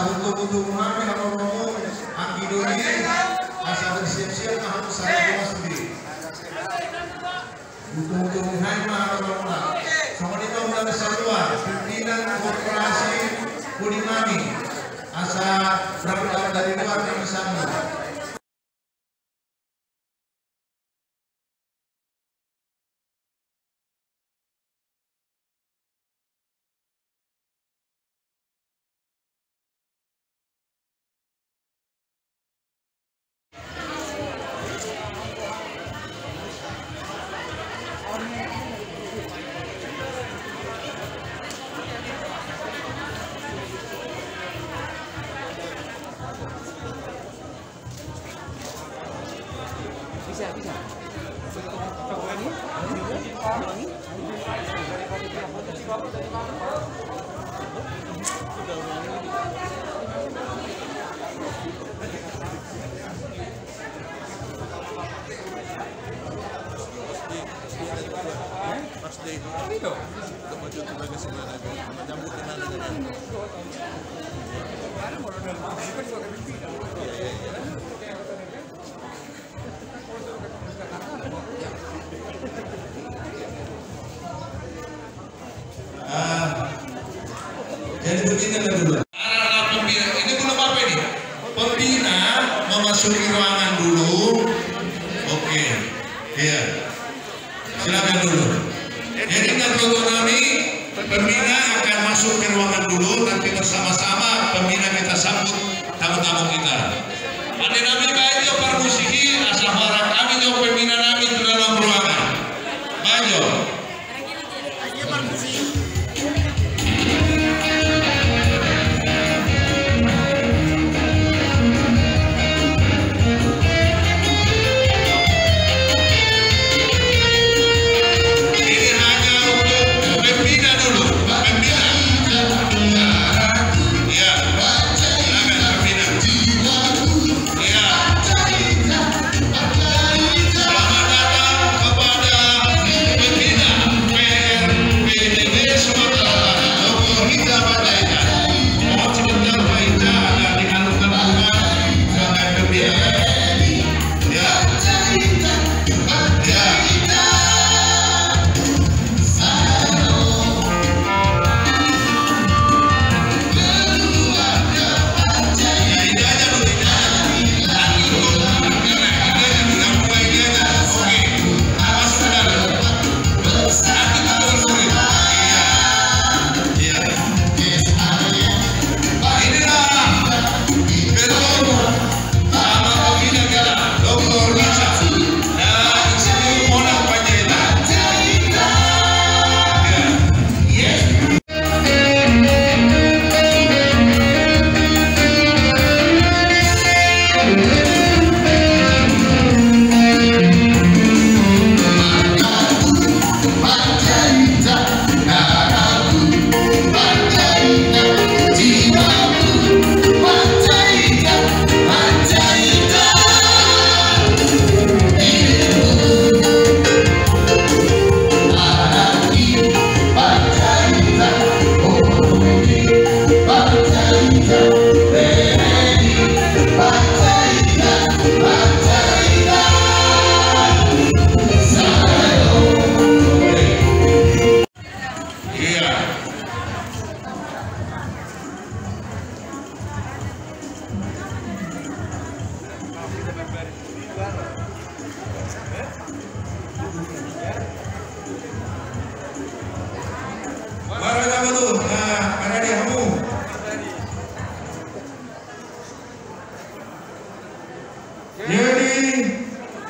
asa untuk mengambil kamu anggi doni asa bersiap-siap harus saya kemas sendiri untuk menghaima kamu sama itu udah kesatuan pimpinan korporasi Budimani asa berangkat dari luar kami sambut. Jadi begini dulu. Ini belum apa ini? Pembina memasuki ruangan dulu. Oke, iya. Silakan dulu. Jadi otonomi pembina akan masuk ke ruangan dulu. Nanti bersama-sama pembina kita sambut tamu-tamu kita. Pada nami bajo permusiki asal orang kami jo pembina nami di dalam ruangan. Bajo.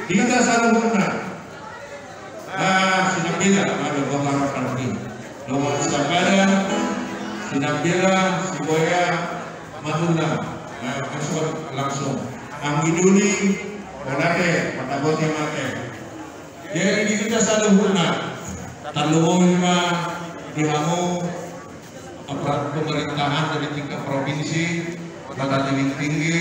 Kita selalu benar. Sinapila, ada bapak kami. Nomor sabaran, Sinapila, Siboya, Matunda, masuk langsung. Anggi Duni, Monate, Matabote Mate. Jadi kita selalu benar. Tanlumong lima dihamu aparat pemerintahan dari tingkat provinsi, tingkat tinggi,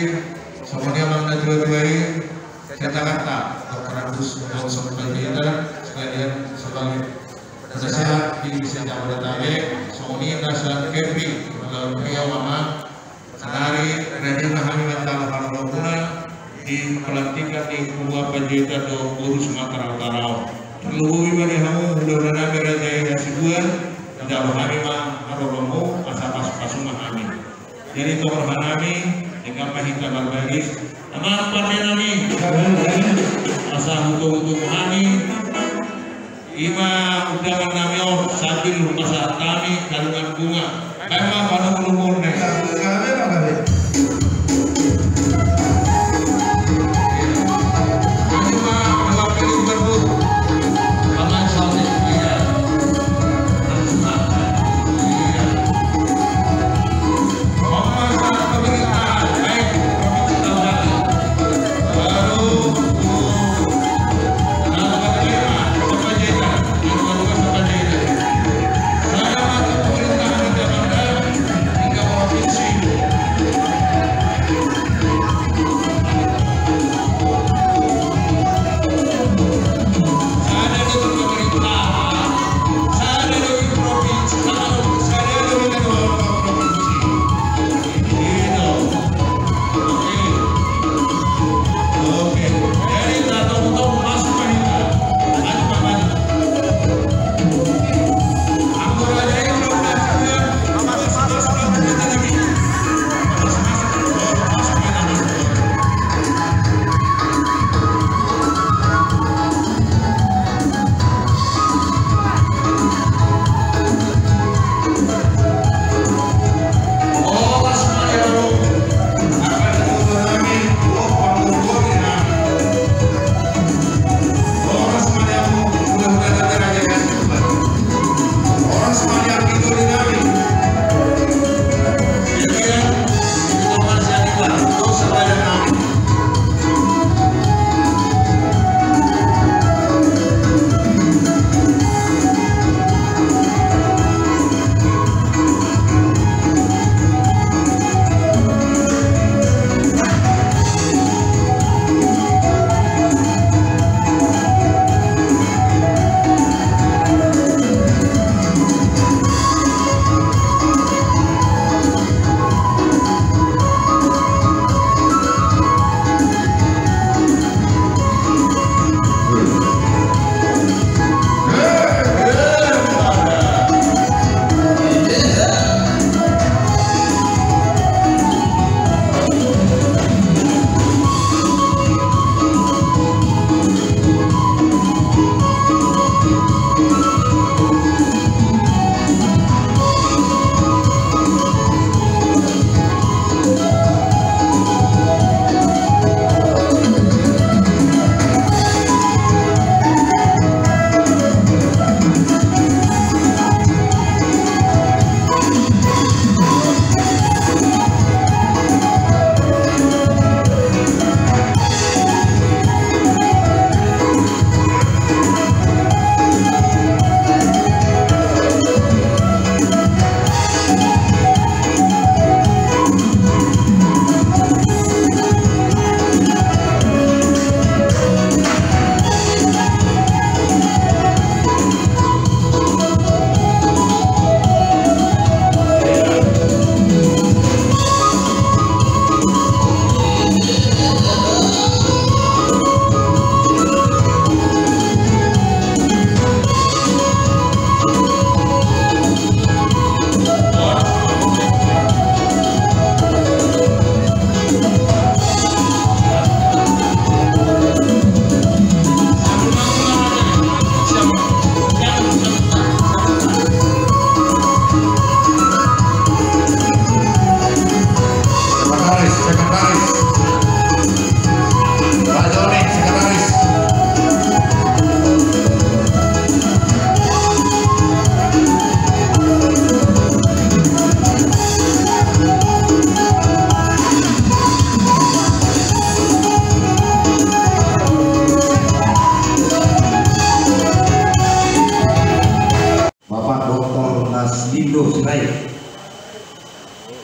semuanya mangga dua-duai. Jakarta, Dr. Agus Muhammad Pendidikan sekalian sebagai penasehat di Indonesia Jabodetabek, Sony Nasional Kepi, melalui Mama, terkait Raja Hamid Taala Haruna di pelantikan di Kuwa Panjaitan do Guru Sumatera Utara. Terlebih bagi kamu mudah-mudahan Raja Hasibuan dan Hamimah Haromo asal pasumah amin. Jadi tokoh hanami dengan mahita berbagis. Nama partai nami asal hukum kami. Ima undangan nami sambil rumah saat kami kalungan bunga. Memang pada umur nih.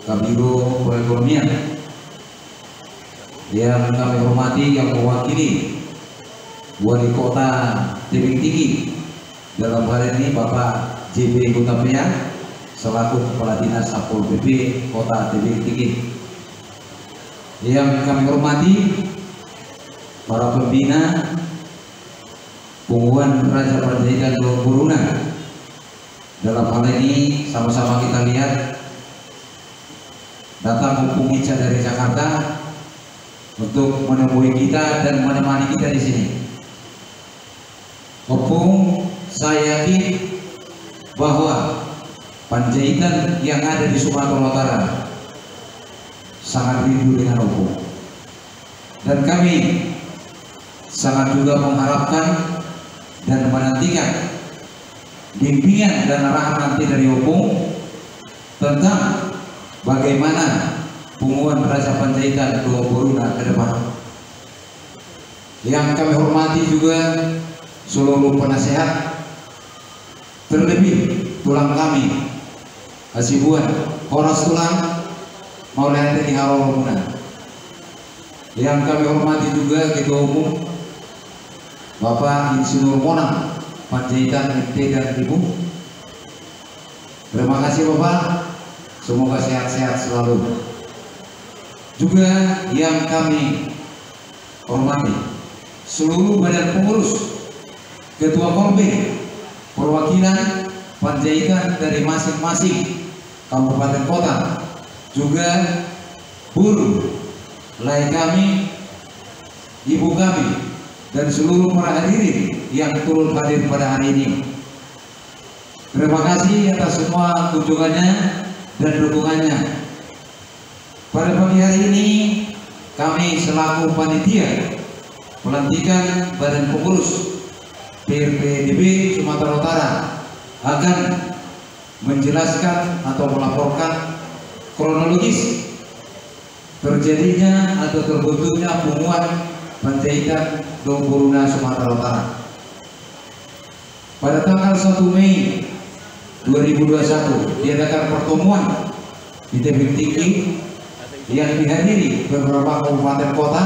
Kabiro Perekonomian yang kami hormati, yang mewakili Wali Kota Tebing Tinggi dalam hal ini Bapak JB Hutapea selaku Kepala Dinas Satpol PP Kota Tebing Tinggi, Yang kami hormati para pembina Punggungan Raja Panjaitan Doa Boruna. Dalam hal ini sama-sama kita lihat datang Opung Ica dari Jakarta untuk menemui kita dan menemani kita di sini. Opung, saya yakin bahwa Panjaitan yang ada di Sumatera Utara sangat rindu dengan Opung, dan kami sangat juga mengharapkan dan menantikan bimbingan dan arahan nanti dari Opung tentang bagaimana Punggungan Raja Panjaitan Doa Boruna ke depan. Yang kami hormati juga seluruh penasehat, terlebih tulang kami Hasibuan Horas Tulang Maulana Tni Haruna. Yang kami hormati juga Ketua Umum Bapak Insinyur Monang Panjaitan MT dan Ibu. Terima kasih Bapak, semoga sehat-sehat selalu. Juga yang kami hormati seluruh badan pengurus, Ketua Korbin, perwakilan Panjaitan dari masing-masing kabupaten kota, juga buruh, lai kami, ibu kami, dan seluruh para hadirin yang turut hadir pada hari ini. Terima kasih atas semua kunjungannya dan dukungannya. Pada pagi hari ini kami selaku panitia pelantikan Badan Pengurus PRPDB Sumatera Utara akan menjelaskan atau melaporkan kronologis terjadinya atau terbentuknya Punggungan Panjaitan Doa Boruna Sumatera Utara. Pada tanggal 1 Mei 2021 diadakan pertemuan di tebing tinggi yang dihadiri beberapa kabupaten kota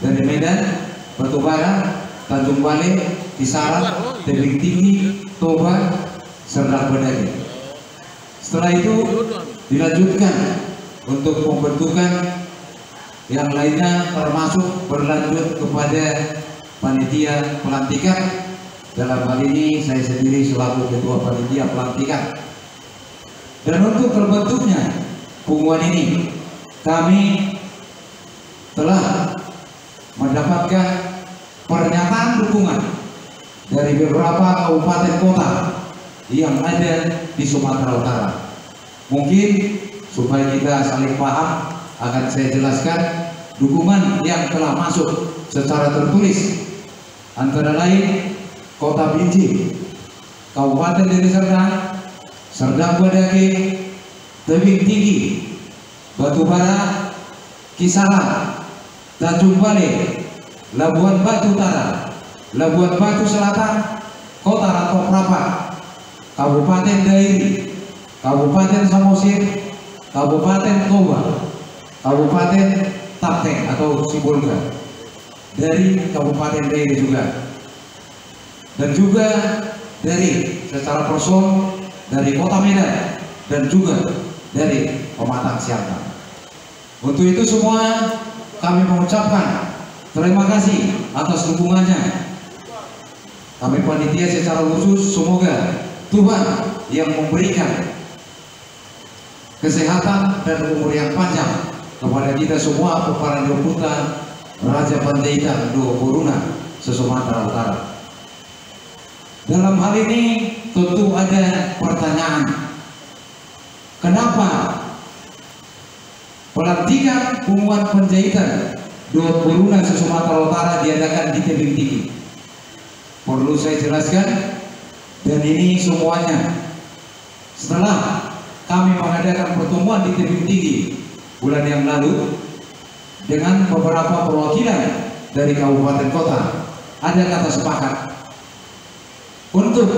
dari Medan, Batubara, Tanjung Balai, Kisaran, Tebing Tinggi, Toba, Serdang Bedagai. Setelah itu dilanjutkan untuk pembentukan yang lainnya, termasuk berlanjut kepada panitia pelantikan. Dalam hal ini saya sendiri selaku ketua panitia pelantikan. Dan untuk terbentuknya punggungan ini, kami telah mendapatkan pernyataan dukungan dari beberapa kabupaten kota yang ada di Sumatera Utara. Mungkin supaya kita saling paham, akan saya jelaskan dukungan yang telah masuk secara tertulis, antara lain Kota Binjai, Kabupaten Deli Serdang, Serdang Bedagai, Tebing Tinggi, Batubara, Kisaran, Tanjung Balai, Labuan Batu Utara, Labuan Batu Selatan, Kota Rantau Prapat, Kabupaten Dairi, Kabupaten Samosir, Kabupaten Toba, Kabupaten Tapteng atau Sibolga, dari Kabupaten Dairi juga, dan juga dari secara person dari Kota Medan dan juga dari Pematang Siantar. Untuk itu semua kami mengucapkan terima kasih atas dukungannya. Kami panitia secara khusus semoga Tuhan yang memberikan kesehatan dan umur yang panjang kepada kita semua, para Deputa Raja Panjaitan Doa Boruna se-Sumatera Utara. Dalam hal ini tentu ada pertanyaan, kenapa pelantikan Punggungan Panjaitan Doa Boruna se-Sumatera Utara diadakan di Tebing Tinggi? Perlu saya jelaskan, dan ini semuanya setelah kami mengadakan pertemuan di Tebing Tinggi bulan yang lalu dengan beberapa perwakilan dari kabupaten kota. Ada kata sepakat untuk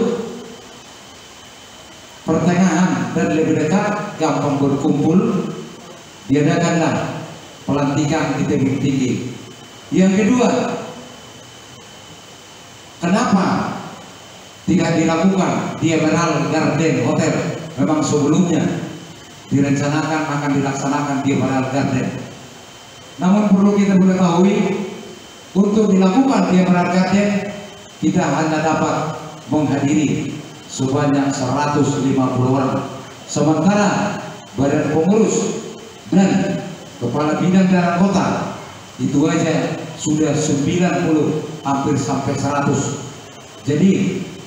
pertengahan dan lebih dekat, gampang berkumpul, diadakanlah pelantikan di Tebing Tinggi. Yang kedua, kenapa tidak dilakukan di Emerald Garden Hotel? Memang sebelumnya direncanakan akan dilaksanakan di Emerald Garden. Namun perlu kita mengetahui, untuk dilakukan pemeriksaan kardiak kita hanya dapat menghadiri sebanyak 150 orang. Sementara badan pengurus dan kepala bidang daerah kota itu aja sudah 90, hampir sampai 100. Jadi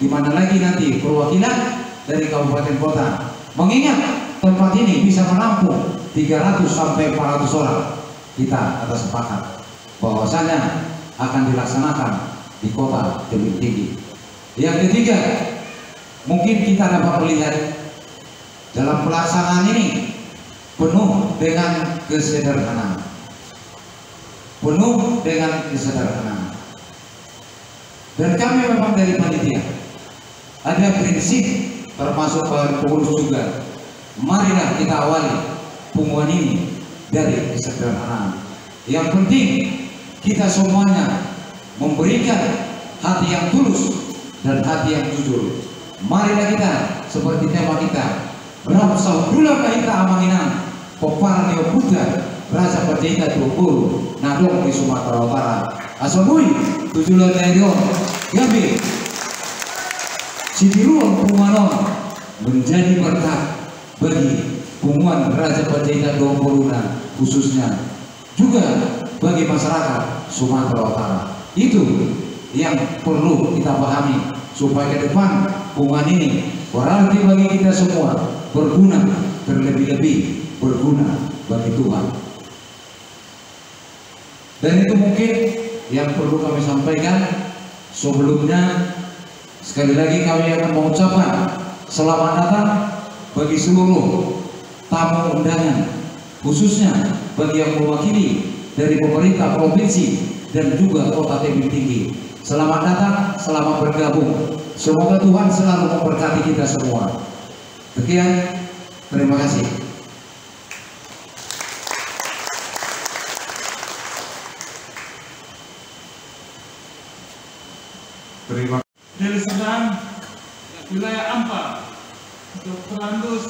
di mana lagi nanti perwakilan dari kabupaten kota? Mengingat tempat ini bisa menampung 300 sampai 400 orang. Kita atas sepakat bahwasanya akan dilaksanakan di kota Tebing Tinggi. Yang ketiga, mungkin kita dapat melihat dalam pelaksanaan ini penuh dengan kesederhanaan. Penuh dengan kesederhanaan. Dan kami memang dari panitia ada prinsip, termasuk pengurus juga. Marilah kita awali pengumuman ini dari kesederhanaan. Yang penting kita semuanya memberikan hati yang tulus dan hati yang jujur. Marilah kita seperti tema kita, Ramsaudulah Kahita Amanginan Peparanio Buddha Raja Panjaitan Bogor Nadong di Sumatera Utara Asomui Tujulan Nerion Gabi Sidiruang Pumanon menjadi berkat bagi pengumuman Raja Panjaitan Bogor khususnya juga bagi masyarakat Sumatera Utara. Itu yang perlu kita pahami supaya ke depan pengumuman ini berarti bagi kita semua berguna, terlebih-lebih berguna bagi Tuhan. Dan itu mungkin yang perlu kami sampaikan. Sebelumnya sekali lagi kami akan mengucapkan selamat datang bagi seluruh tamu undangan, khususnya bagi yang mewakili dari pemerintah provinsi dan juga kota Tebing Tinggi. Selamat datang, selamat bergabung. Semoga Tuhan selalu memberkati kita semua. Sekian, terima kasih. Terima kasih. Deli Serdang, wilayah Ampar, Dr. Andus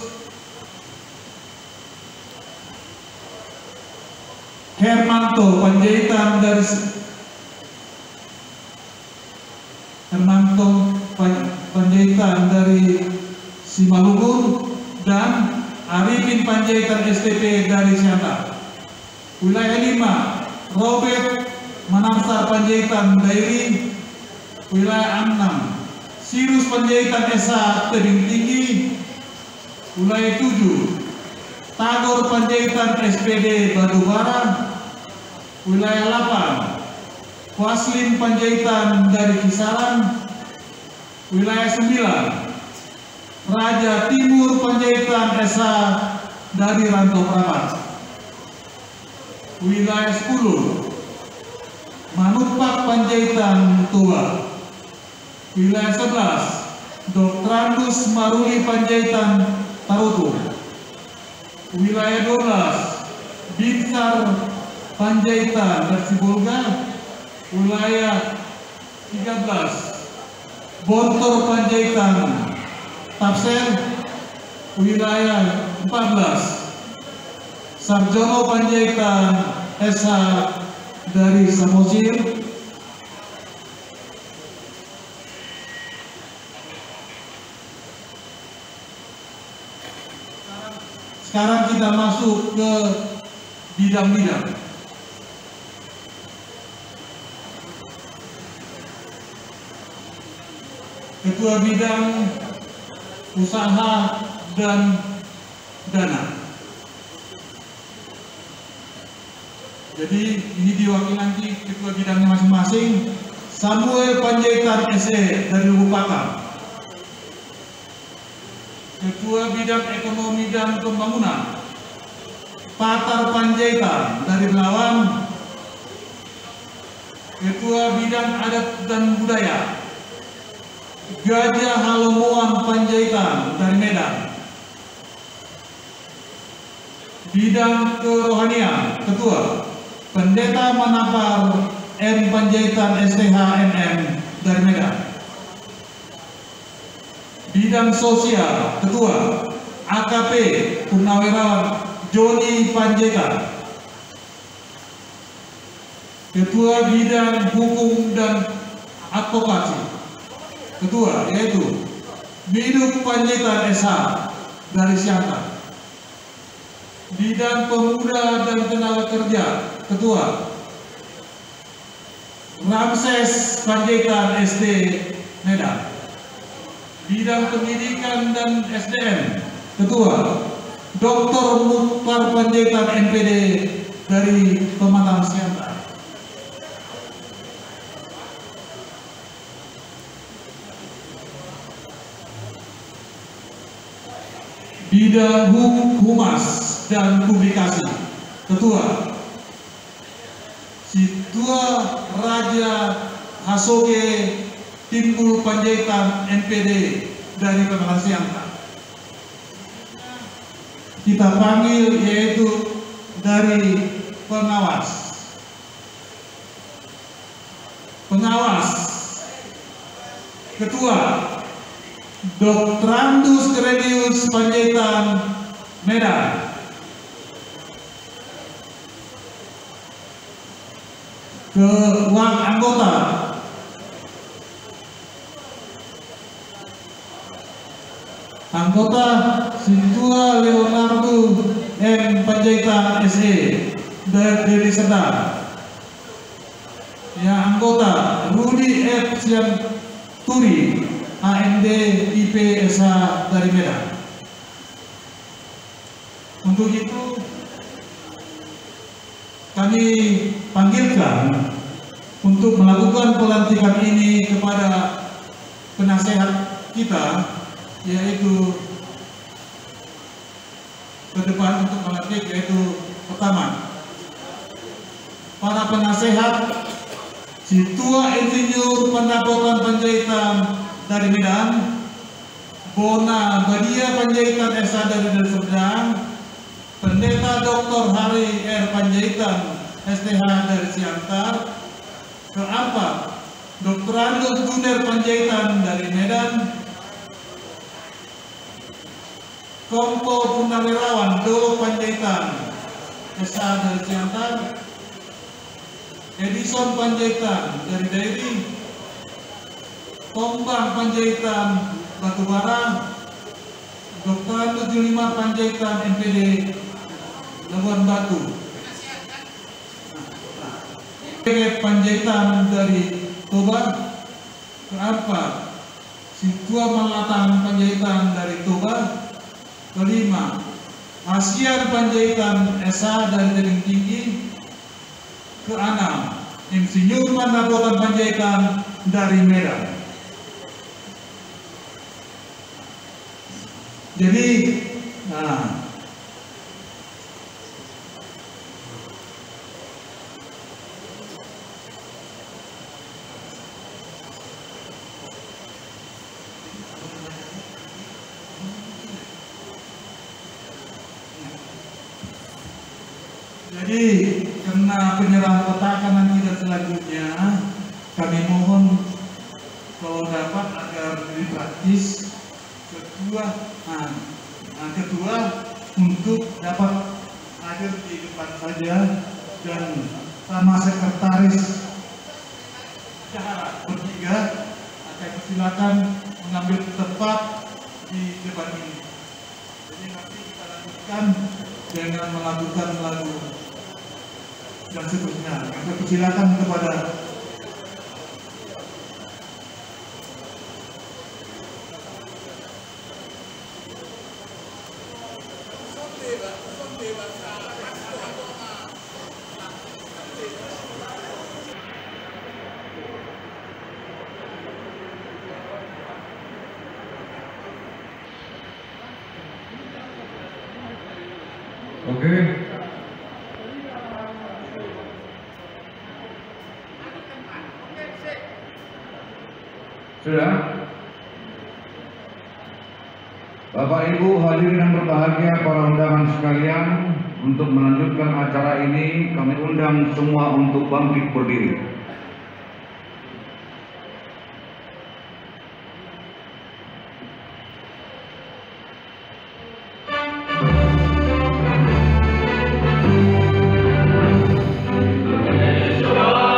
Hermanto Panjaitan dari Simalungun dan Arifin Panjaitan STP dari Siantar. Wilayah 5, Robert Manarsar Panjaitan Dairi. Wilayah 6, Sirus Panjaitan SA Tebing Tinggi. Wilayah 7, Tagor Panjaitan SPD Badubara. Wilayah 8, Waslim Panjaitan dari Kisaran. Wilayah 9, Raja Timur Panjaitan SA dari Rantau Prapat. Wilayah 10, Manupak Panjaitan Tua. Wilayah 11, Dr. Andus Maruli Panjaitan Tarutu. Wilayah 12, Binsar Panjaitan dari Sibolga. Wilayah 13, Bontor Panjaitan Tapser. Wilayah 14, Sarjono Panjaitan SH dari Samosir. Sekarang kita masuk ke bidang-bidang. Ketua bidang usaha dan dana. Jadi ini diwakili nanti ketua bidangnya masing-masing. Samuel Panjaitan SE dari Lubuk Pakam. Ketua bidang ekonomi dan pembangunan, Patar Panjaitan dari Belawan. Ketua bidang adat dan budaya, Gajah Halomuan Panjaitan dari Medan. Bidang kerohanian, Ketua Pendeta Manapar M Panjaitan STH MM dari Medan. Bidang sosial, Ketua AKP Purnawirawan Joni Panjaitan. Ketua Bidang Hukum dan Advokasi. Ketua yaitu Miduk Panjaitan SH dari Siantar. Bidang Pemuda dan Tenaga Kerja. Ketua Ramses Panjaitan SD Medan. Bidang Pendidikan dan SDM. Ketua Dr. Mukhtar Panjaitan NPD dari Pematang Siantar. Bidang Humas dan Publikasi. Ketua Situa Raja Hasoge Timbul Panjaitan NPD dari Pematang Siantar. Kita panggil yaitu dari pengawas. Ketua Doktrandus Kredius Panjaitan Medan. Anggota Situa Leonardo M. Panjaitan SE dari Serdang. Yang anggota Rudi F. Sianturi AMD IP SH dari Medan. Untuk itu kami panggilkan untuk melakukan pelantikan ini kepada penasehat kita, yaitu ke depan untuk melantik, yaitu pertama para penasehat Situa Insinyur Pendapotan Panjaitan dari Medan, Bona Badia Panjaitan SH dari Serdang, Pendeta Dr. Hari R. Panjaitan STH dari Siantar. Keempat, Dr. Andus Guner Panjaitan dari Medan, Kompo Purnawirawan Dolo Panjaitan SH dari Siantar, Edison Panjaitan dari Dairi, Tombang Panjaitan Batubara, Dr. Andus Julimar Panjaitan NPD Labuan Batu, Panjaitan dari Toba. Keempat, Situa Malatang Panjaitan dari Toba. Kelima, Asian Panjaitan SH dari Tebing Tinggi. Keenam, Insinyur Pendapotan Panjaitan dari Medan. Jadi, karena penyerahan petakan nanti dan selanjutnya, kami mohon kalau dapat agar lebih praktis, ketua untuk dapat hadir di depan saja, dan sama sekretaris bertiga akan silakan mengambil tempat di depan ini. Jadi nanti kita lanjutkan dengan melakukan lagu dan seterusnya. Kami persilakan kepada Oke. Sudah? Bapak Ibu hadirin yang berbahagia, para undangan sekalian, untuk melanjutkan acara ini kami undang semua untuk bangkit berdiri. Indonesia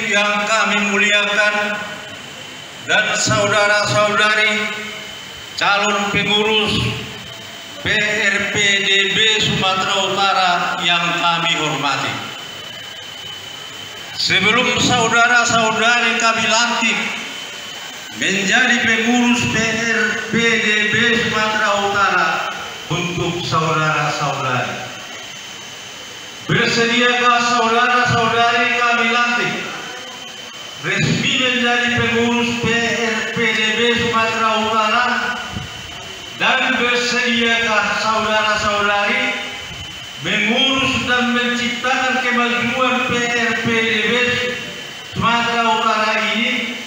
yang kami muliakan dan saudara-saudari calon pengurus PRPDB Sumatera Utara yang kami hormati. Sebelum saudara-saudari kami lantik menjadi pengurus PRPDB Sumatera Utara, untuk saudara-saudari, bersediakah saudara-saudari kami lantik resmi menjadi pengurus PRPDB Sumatera Utara, dan bersediakah saudara-saudari mengurus dan menciptakan kemajuan PRPDB Sumatera Utara ini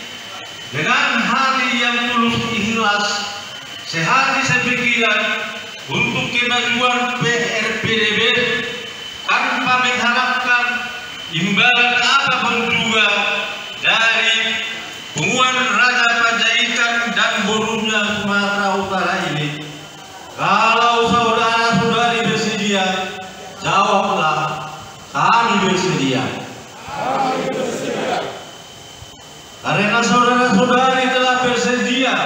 dengan hati yang tulus ikhlas, sehati sepikiran untuk kemajuan PRPDB tanpa mengharapkan imbalan apapun juga dari Punguan Raja Panjaitan dan Borunya Sumatera Utara ini. Kalau saudara-saudari bersedia, jawablah, kami bersedia. Karena saudara-saudari telah bersedia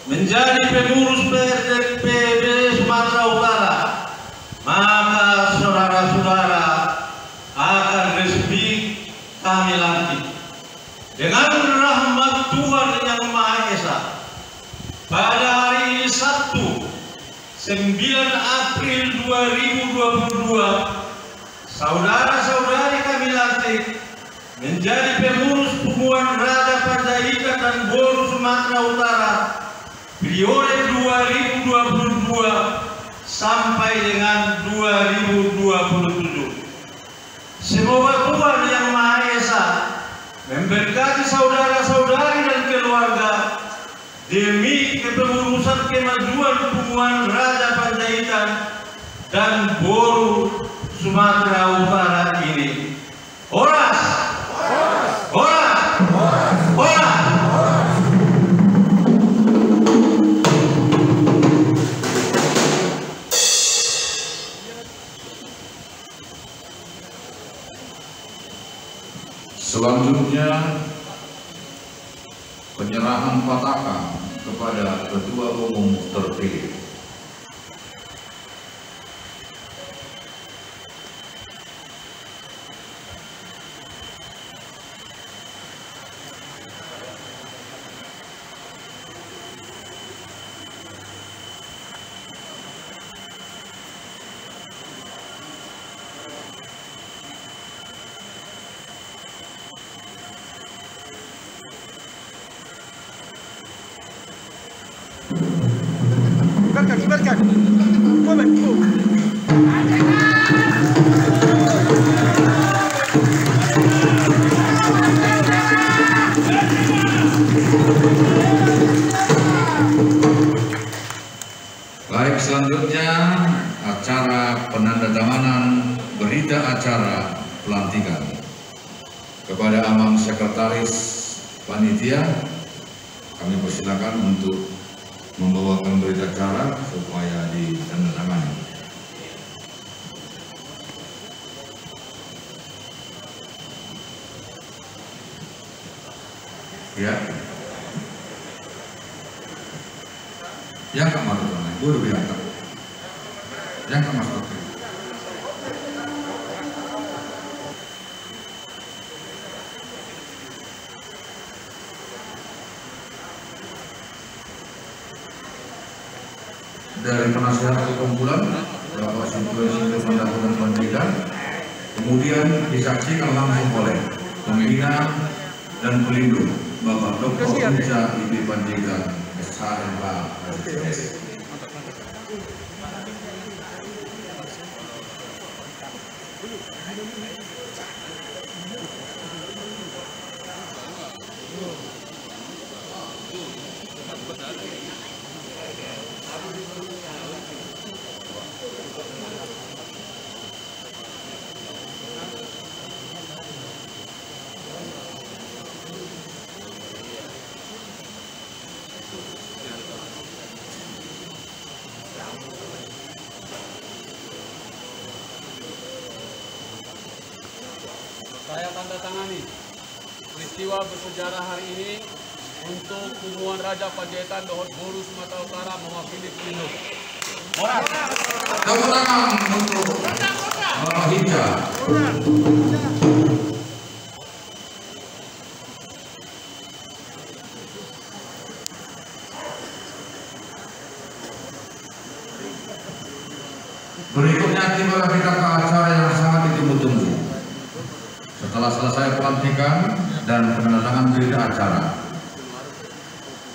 menjadi pengurus PRPDB Sumatera Utara, maka saudara-saudara akan resmi kami lantik dengan rahmat Tuhan Yang Maha Esa. Pada hari ini Sabtu 9 April 2022, saudara-saudari kami lantik menjadi pengurus Punguan Raja Panjaitan dan Boru Sumatera Utara periode 2022 sampai dengan 2027. Semoga Tuhan Yang Maha Esa memberkati saudara-saudari dan keluarga demi kepengurusan kemajuan Punguan Raja Panjaitan dan Boru Sumatera Utara ini. Horas! Horas! Horas! Selanjutnya penyerahan patakan kepada Ketua Umum terpilih. Kibarkan. Moment. Baik, selanjutnya acara penandatanganan berita acara pelantikan. Kepada Amang Sekretaris Panitia, kami persilakan untuk membawakan berita acara supaya ditandatangani. Ya. Yang Kak Marut, gue udah bilang Kak. Yang Kak Marut. Dari penasihat kekumpulan Bapak Situasi Pendahuluan Pendidikan, kemudian disaksikan langsung oleh pembina dan pelindung Bapak Dr. Unca IB Panjaitan SHMH STS. menandatangani peristiwa bersejarah hari ini untuk Kumuan Raja Panjaitan Dohot Boru Sumatera Utara mewakili pelindung. Tepuk tangan untuk Hinda. Berikutnya tibalah kita ke acara yang sangat ditunggu-tunggu. Setelah selesai pelantikan dan penandatangan berita acara,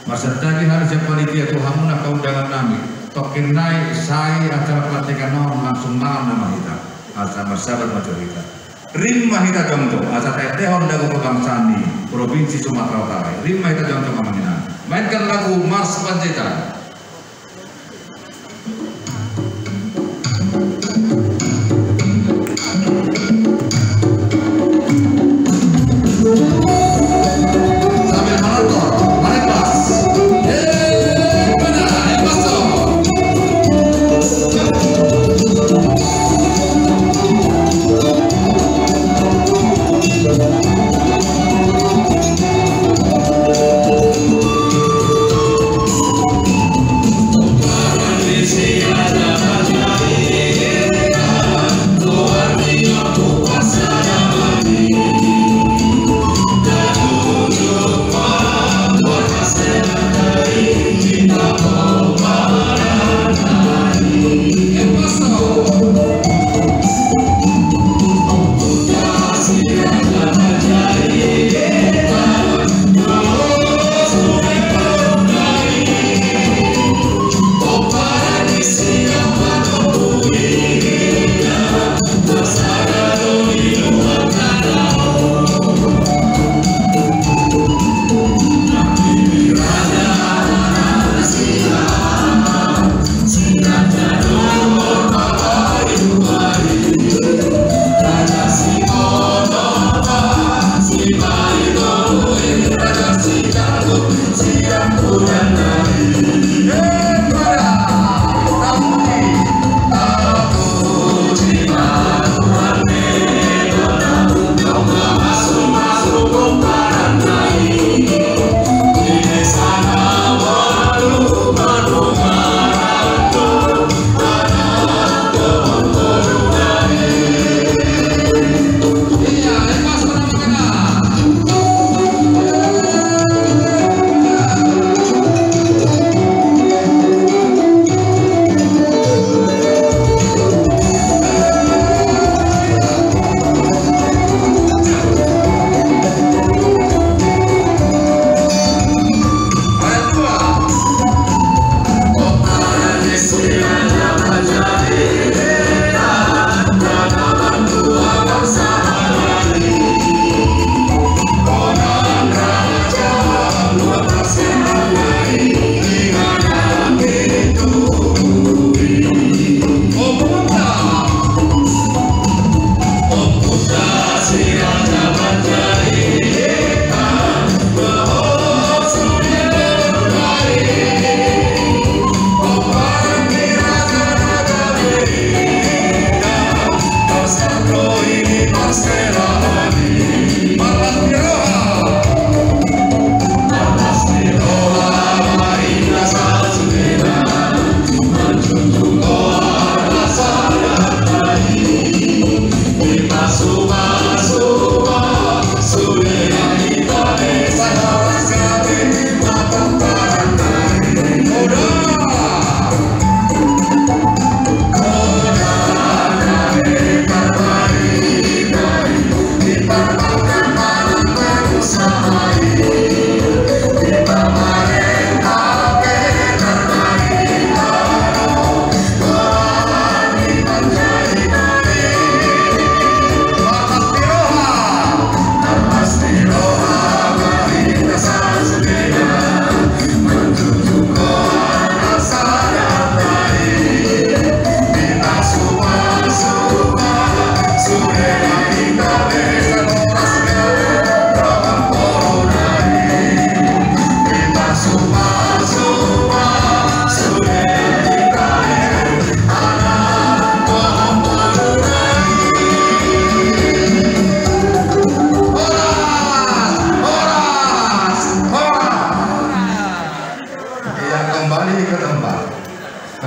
masyarakat harus panitia tuhamuna keundangan nami. Tokin naik sai acara pelantikan non langsung nama kita. Asa bersabar majorita. Rimma kita contoh asa tehon dagu kebangsaan Provinsi Sumatera Utara. Rimma kita contoh kemana? Mainkan lagu Mars Panjaitan.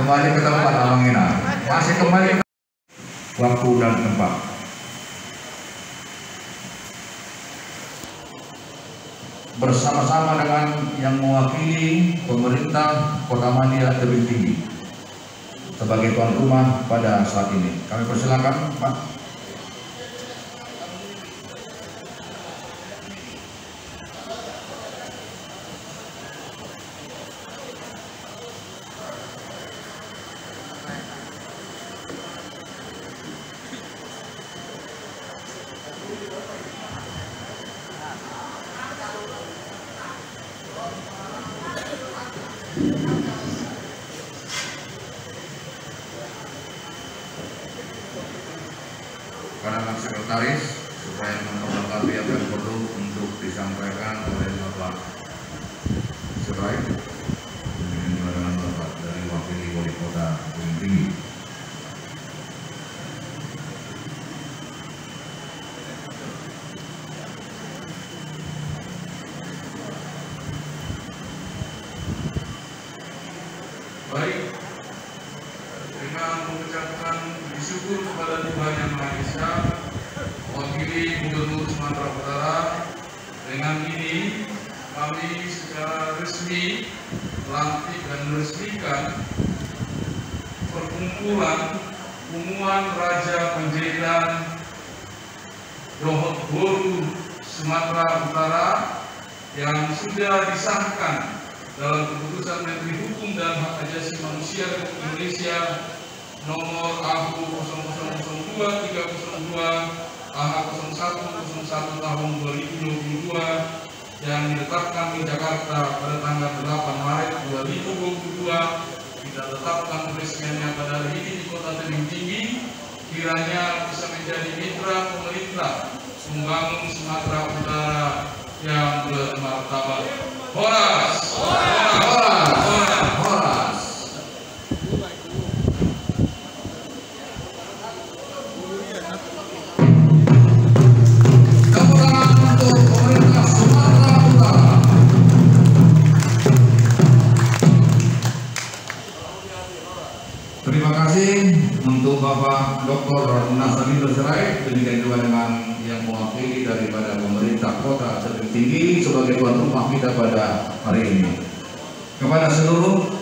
kembali ke tempat Abang Ina. Masih kembali ke waktu dan tempat. Bersama-sama dengan yang mewakili pemerintah Kota Madia Tebing Tinggi sebagai tuan rumah pada saat ini, kami persilakan Pak. Kalangan sekretaris supaya memperlengkapi apa yang perlu untuk disampaikan oleh Bapak Sebaik ini dengan Bapak dari wakili Wali Kota Tebing Tinggi. Baik, dengan mengucapkan bersyukur kepada Tuhan Yang Maha Esa, mewakili Gubernur Sumatera Utara, dengan ini kami secara resmi melantik dan meresmikan perkumpulan Umuan Raja Panjaitan Dohot Boru Sumatera Utara yang sudah disahkan dalam keputusan Menteri Hukum dan Hak Asasi Manusia Republik Indonesia nomor AHU 0002/302 AH 0101 tahun 2022 yang ditetapkan di Jakarta pada tanggal 8 Maret 2022, kita tetapkan peresmiannya pada hari ini di Kota Tebing Tinggi, kiranya bisa menjadi mitra pemerintah membangun Sumatera Utara yang bermartabat. Horas! Horas! Horas! Horas! Horas! Tepuk tangan untuk pemerintah Sumatera Utara. Terima kasih untuk Bapak Dr. Nasarindo Sirait, demikian juga dengan yang mewakili daripada pemerintah Kota Tebing Tinggi sebagai tuan rumah kita pada hari ini. Kepada seluruh